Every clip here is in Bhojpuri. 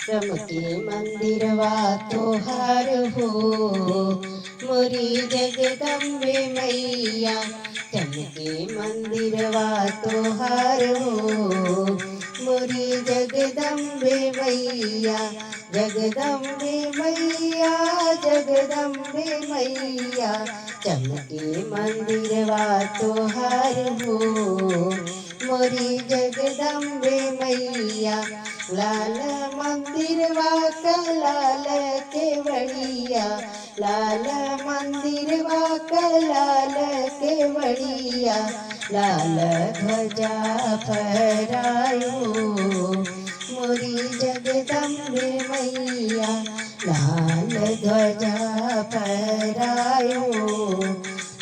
चमके मंदिरवा तोहार हो मोरी जगदम्बे मैया। चमके मंदिरवा तोहार हो मोरी जगदम्बे मैया। जगदम्बे मैया जगदम्बे मैया चमके मंदिरवा तोहार हो मोरी जगदम्बे मैया। लाल मंदिरवा का लाल केवड़िया लाल मंदिरवा का लाल केवड़िया लाल ध्वजा फहरायो मोरी जगदम्बे मैया। लाल ध्वजा फहरायो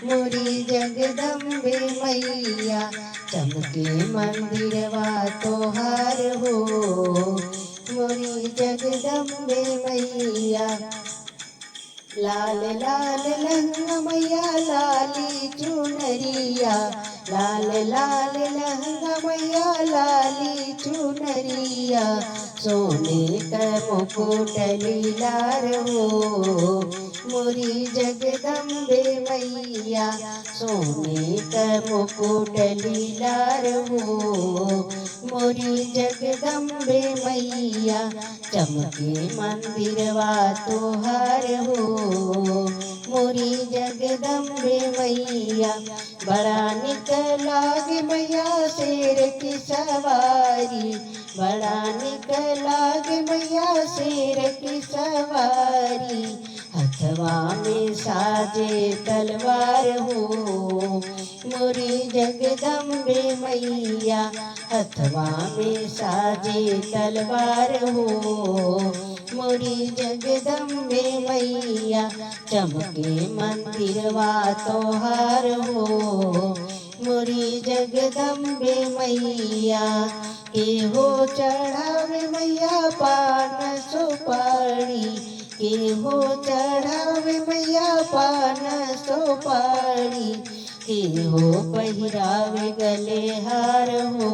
मोरी जगदम्बे मैया। चमके मंदिरवा तोहार हो मोरी जगदम्बे मैया। लाल लाल लहंगा मैया लाली चुनरिया लाल लाल लहंगा मैया लाली चुनरिया। सोने का मुकुट लीलार हो मोरी जगदम्बे मैया। सोने का मुकुट लीलार हो मोरी जगदम्बे मैया। चमके मंदिरवा तोहार हो मोरी जगदम्बे मैया। बड़ा निक लागे मैया शेर की सवारी बड़ा निक लागे मैया शेर की सवारी। हथवा में साजे तलवार हो मोरी जगदम्बे मैया। हथवा में साजे तलवार हो मोरी जगदम्बे मैया। चमके मंदिरवा तोहार हो मोरी जगदम्बे मैया। के हो चढ़ावे मैया पान सुपारी के हो चढ़ावे मैया पान सुपारी। के हो पहिरावे गले हार हो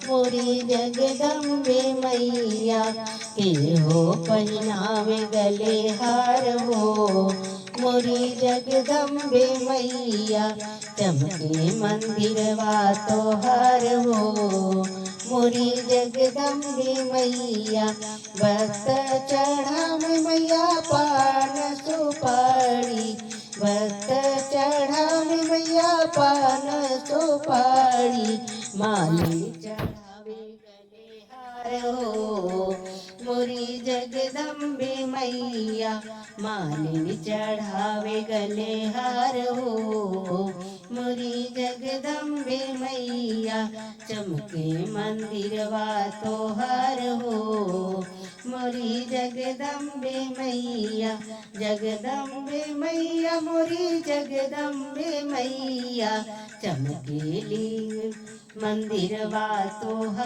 मोरी जगदम्बे मैया। के हो पहनावे गले हार हो मोरी जगदम्बे मैया। चमके मंदिरवा तोहार हो मोरी जगदम्बे मैया। भक्त चढ़ावे मैया पान सुपारी भक्त चढ़ावे मैया पान सुपारी। माली चढ़ावे गले हार हो मोरी जगदम्बे मैया। मालिनी चढ़ावे गले हार हो मोरी जगदम्बे मैया। चमके मंदिरवा तोहार हो मोरी जगदम्बे मैया। जगदम्बे मैया मोरी जगदम्बे मैया। चमकेली मंदिरवा तोहार